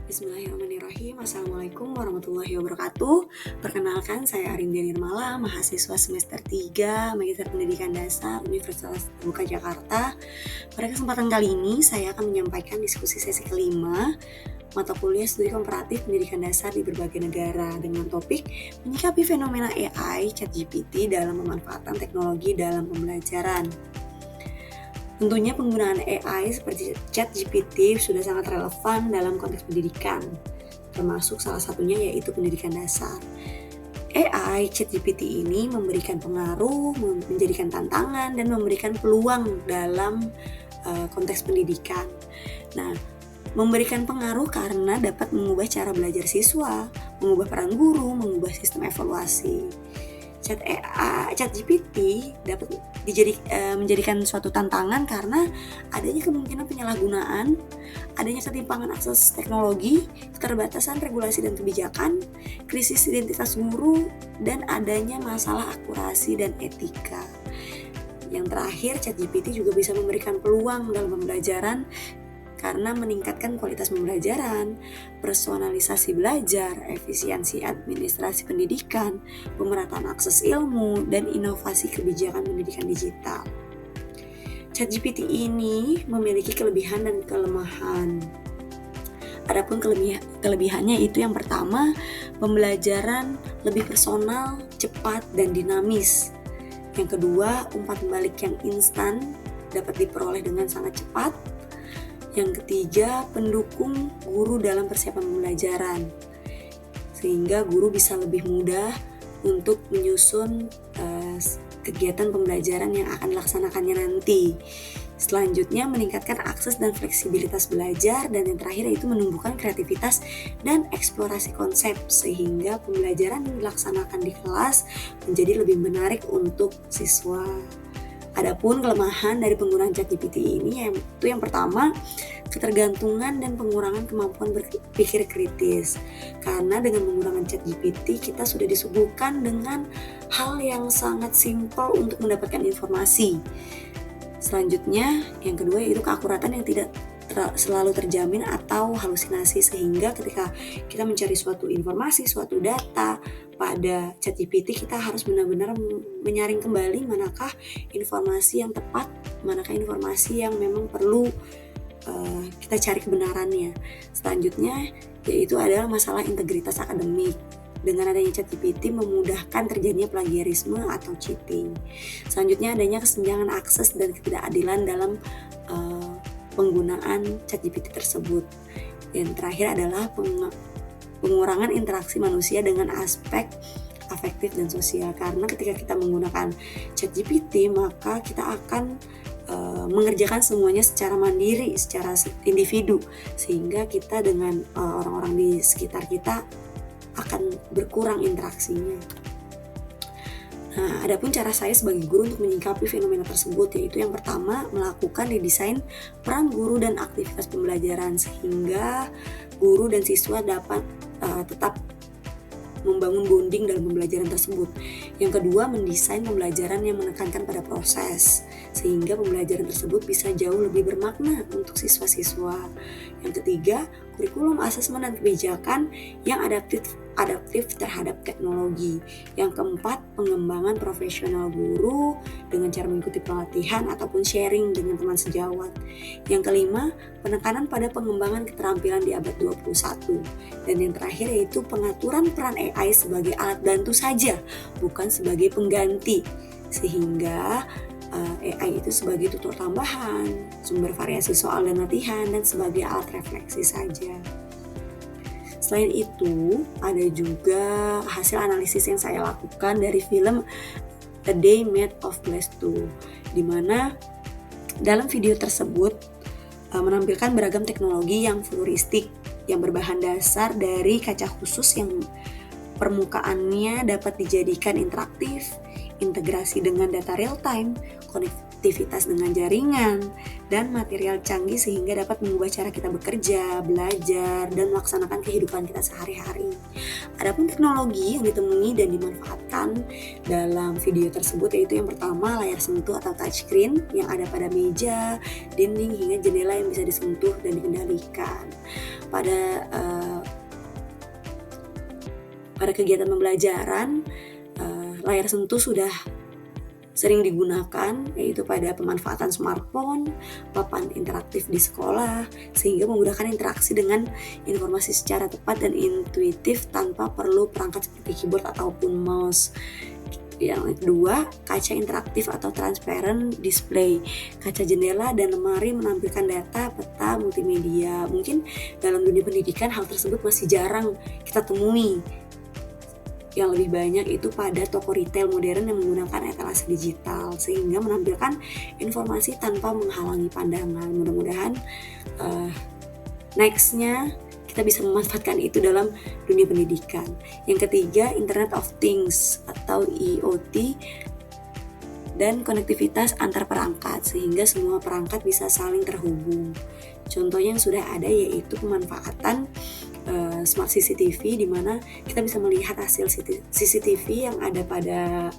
Bismillahirrahmanirrahim. Assalamualaikum warahmatullahi wabarakatuh. Perkenalkan, saya Arindia Nirmala, mahasiswa semester 3 Magister Pendidikan Dasar Universitas Terbuka Jakarta. Pada kesempatan kali ini, saya akan menyampaikan diskusi sesi kelima mata kuliah studi komparatif pendidikan dasar di berbagai negara dengan topik menyikapi fenomena AI, ChatGPT dalam pemanfaatan teknologi dalam pembelajaran. Tentunya penggunaan AI seperti ChatGPT sudah sangat relevan dalam konteks pendidikan, termasuk salah satunya yaitu pendidikan dasar. AI, ChatGPT ini memberikan pengaruh, menjadikan tantangan, dan memberikan peluang dalam konteks pendidikan. Nah, memberikan pengaruh karena dapat mengubah cara belajar siswa, mengubah peran guru, mengubah sistem evaluasi. ChatGPT dapat menjadikan suatu tantangan karena adanya kemungkinan penyalahgunaan, adanya ketimpangan akses teknologi, keterbatasan regulasi dan kebijakan, krisis identitas guru, dan adanya masalah akurasi dan etika. Yang terakhir, ChatGPT juga bisa memberikan peluang dalam pembelajaran karena meningkatkan kualitas pembelajaran, personalisasi belajar, efisiensi administrasi pendidikan, pemerataan akses ilmu, dan inovasi kebijakan pendidikan digital. ChatGPT ini memiliki kelebihan dan kelemahan. Adapun kelebihannya itu yang pertama, pembelajaran lebih personal, cepat, dan dinamis. Yang kedua, umpan balik yang instan dapat diperoleh dengan sangat cepat. Yang ketiga, pendukung guru dalam persiapan pembelajaran, sehingga guru bisa lebih mudah untuk menyusun kegiatan pembelajaran yang akan dilaksanakannya nanti. Selanjutnya, meningkatkan akses dan fleksibilitas belajar, dan yang terakhir yaitu menumbuhkan kreativitas dan eksplorasi konsep, sehingga pembelajaran yang dilaksanakan di kelas menjadi lebih menarik untuk siswa. Adapun kelemahan dari penggunaan ChatGPT ini yaitu yang pertama, ketergantungan dan pengurangan kemampuan berpikir kritis. Karena dengan menggunakan ChatGPT kita sudah disuguhkan dengan hal yang sangat simpel untuk mendapatkan informasi. Selanjutnya, yang kedua yaitu keakuratan yang tidak selalu terjamin atau halusinasi, sehingga ketika kita mencari suatu informasi, suatu data pada ChatGPT, kita harus benar-benar menyaring kembali manakah informasi yang tepat, manakah informasi yang memang perlu kita cari kebenarannya. Selanjutnya yaitu adalah masalah integritas akademik. Dengan adanya ChatGPT memudahkan terjadinya plagiarisme atau cheating. Selanjutnya adanya kesenjangan akses dan ketidakadilan dalam penggunaan ChatGPT tersebut. Yang terakhir adalah pengurangan interaksi manusia dengan aspek afektif dan sosial. Karena ketika kita menggunakan ChatGPT, maka kita akan mengerjakan semuanya secara mandiri, secara individu, sehingga kita dengan orang-orang di sekitar kita akan berkurang interaksinya. Nah, adapun cara saya sebagai guru untuk menyikapi fenomena tersebut yaitu yang pertama, melakukan redesign peran guru dan aktivitas pembelajaran sehingga guru dan siswa dapat tetap membangun bonding dalam pembelajaran tersebut. Yang kedua, mendesain pembelajaran yang menekankan pada proses sehingga pembelajaran tersebut bisa jauh lebih bermakna untuk siswa-siswa. Yang ketiga, kurikulum, asesmen, dan kebijakan yang adaptif terhadap teknologi. Yang keempat, pengembangan profesional guru dengan cara mengikuti pelatihan ataupun sharing dengan teman sejawat. Yang kelima, penekanan pada pengembangan keterampilan di abad 21. Dan yang terakhir yaitu pengaturan peran AI sebagai alat bantu saja, bukan sebagai pengganti, sehingga AI itu sebagai tutor tambahan, sumber variasi soal dan latihan, dan sebagai alat refleksi saja. Selain itu, ada juga hasil analisis yang saya lakukan dari film A Day Made of Glass 2, di mana dalam video tersebut menampilkan beragam teknologi yang futuristik yang berbahan dasar dari kaca khusus yang permukaannya dapat dijadikan interaktif, integrasi dengan data real time, konektivitas dengan jaringan, dan material canggih sehingga dapat mengubah cara kita bekerja, belajar, dan melaksanakan kehidupan kita sehari-hari. Adapun teknologi yang ditemui dan dimanfaatkan dalam video tersebut yaitu yang pertama, layar sentuh atau touchscreen yang ada pada meja, dinding, hingga jendela yang bisa disentuh dan dikendalikan. Pada Pada kegiatan pembelajaran, layar sentuh sudah sering digunakan, yaitu pada pemanfaatan smartphone, papan interaktif di sekolah, sehingga memudahkan interaksi dengan informasi secara tepat dan intuitif tanpa perlu perangkat seperti keyboard ataupun mouse. Yang kedua, kaca interaktif atau transparent display. Kaca jendela dan lemari menampilkan data, peta, multimedia. Mungkin dalam dunia pendidikan hal tersebut masih jarang kita temui. Yang lebih banyak itu pada toko retail modern yang menggunakan etalase digital, sehingga menampilkan informasi tanpa menghalangi pandangan. Mudah-mudahan nextnya kita bisa memanfaatkan itu dalam dunia pendidikan. Yang ketiga, Internet of Things atau IoT dan konektivitas antar perangkat, sehingga semua perangkat bisa saling terhubung. Contohnya yang sudah ada yaitu pemanfaatan smart CCTV, di mana kita bisa melihat hasil CCTV yang ada pada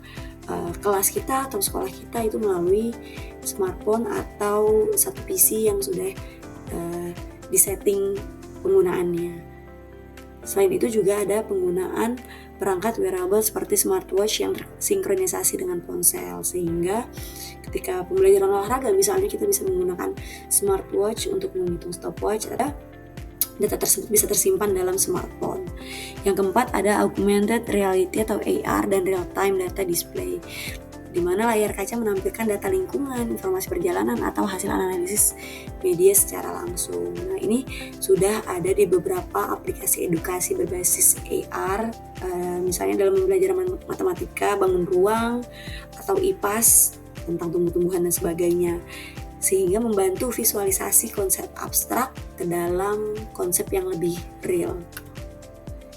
kelas kita atau sekolah kita itu melalui smartphone atau satu PC yang sudah disetting penggunaannya. Selain itu juga ada penggunaan perangkat wearable seperti smartwatch yang tersinkronisasi dengan ponsel, sehingga ketika pembelajaran olahraga misalnya kita bisa menggunakan smartwatch untuk menghitung stopwatch, data tersebut bisa tersimpan dalam smartphone. Yang keempat ada augmented reality atau AR dan real-time data display, di mana layar kaca menampilkan data lingkungan, informasi perjalanan, atau hasil analisis media secara langsung. Nah, ini sudah ada di beberapa aplikasi edukasi berbasis AR, misalnya dalam pembelajaran matematika, bangun ruang, atau IPAS tentang tumbuh-tumbuhan dan sebagainya, sehingga membantu visualisasi konsep abstrak ke dalam konsep yang lebih real.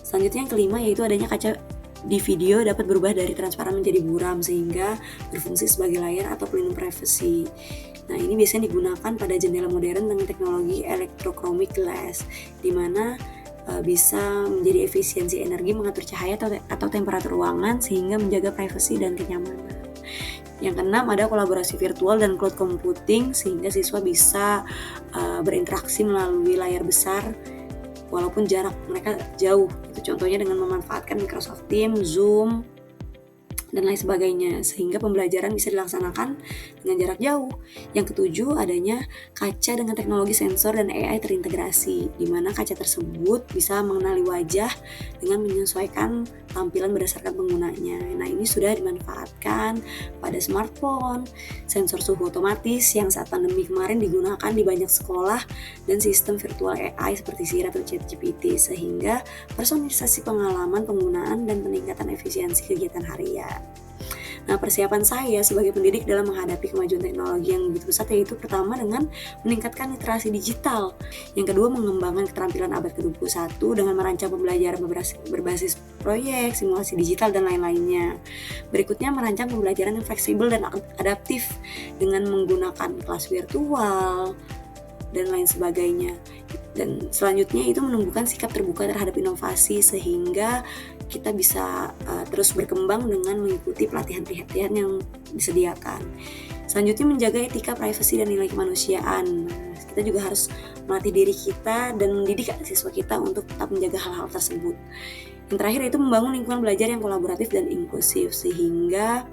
Selanjutnya yang kelima yaitu adanya kaca di video dapat berubah dari transparan menjadi buram, sehingga berfungsi sebagai layar atau pelindung privasi. Nah, ini biasanya digunakan pada jendela modern dengan teknologi electrochromic glass, di mana bisa menjadi efisiensi energi, mengatur cahaya atau temperatur ruangan, sehingga menjaga privasi dan kenyamanan. Yang keenam ada kolaborasi virtual dan cloud computing, sehingga siswa bisa berinteraksi melalui layar besar walaupun jarak mereka jauh. Itu contohnya dengan memanfaatkan Microsoft Teams, Zoom, dan lain sebagainya, sehingga pembelajaran bisa dilaksanakan dengan jarak jauh. Yang ketujuh adanya kaca dengan teknologi sensor dan AI terintegrasi, di mana kaca tersebut bisa mengenali wajah dengan menyesuaikan tampilan berdasarkan penggunanya. Nah, ini sudah dimanfaatkan pada smartphone, sensor suhu otomatis yang saat pandemi kemarin digunakan di banyak sekolah, dan sistem virtual AI seperti Siri atau ChatGPT, sehingga personalisasi pengalaman penggunaan dan peningkatan efisiensi kegiatan harian. Nah, persiapan saya sebagai pendidik dalam menghadapi kemajuan teknologi yang begitu pesat yaitu pertama dengan meningkatkan literasi digital, yang kedua mengembangkan keterampilan abad ke-21 dengan merancang pembelajaran berbasis proyek, simulasi digital, dan lain-lainnya. Berikutnya merancang pembelajaran yang fleksibel dan adaptif dengan menggunakan kelas virtual dan lain sebagainya. Dan selanjutnya itu menumbuhkan sikap terbuka terhadap inovasi, sehingga kita bisa terus berkembang dengan mengikuti pelatihan-pelatihan yang disediakan. Selanjutnya menjaga etika, privasi, dan nilai kemanusiaan. Kita juga harus melatih diri kita dan mendidik siswa kita untuk tetap menjaga hal-hal tersebut. Yang terakhir itu membangun lingkungan belajar yang kolaboratif dan inklusif, sehingga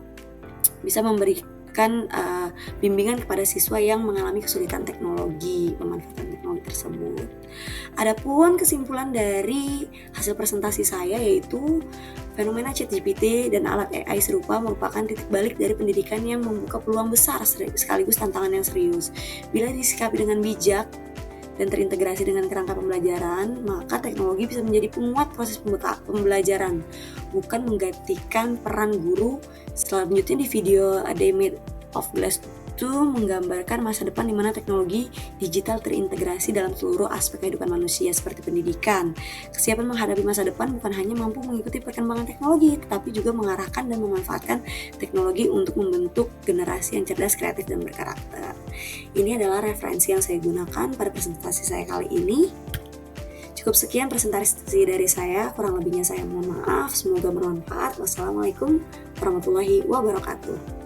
bisa memberikan bimbingan kepada siswa yang mengalami kesulitan teknologi, pemanfaatan teknologi tersebut. Adapun kesimpulan dari hasil presentasi saya yaitu fenomena ChatGPT dan alat AI serupa merupakan titik balik dari pendidikan yang membuka peluang besar sekaligus tantangan yang serius. Bila disikapi dengan bijak dan terintegrasi dengan kerangka pembelajaran, maka teknologi bisa menjadi penguat proses pembelajaran, bukan menggantikan peran guru. Selanjutnya di video A Day Made of Glass itu menggambarkan masa depan di mana teknologi digital terintegrasi dalam seluruh aspek kehidupan manusia seperti pendidikan. Kesiapan menghadapi masa depan bukan hanya mampu mengikuti perkembangan teknologi, tetapi juga mengarahkan dan memanfaatkan teknologi untuk membentuk generasi yang cerdas, kreatif, dan berkarakter. Ini adalah referensi yang saya gunakan pada presentasi saya kali ini. Cukup sekian presentasi dari saya, kurang lebihnya saya mohon maaf, semoga bermanfaat. Wassalamualaikum warahmatullahi wabarakatuh.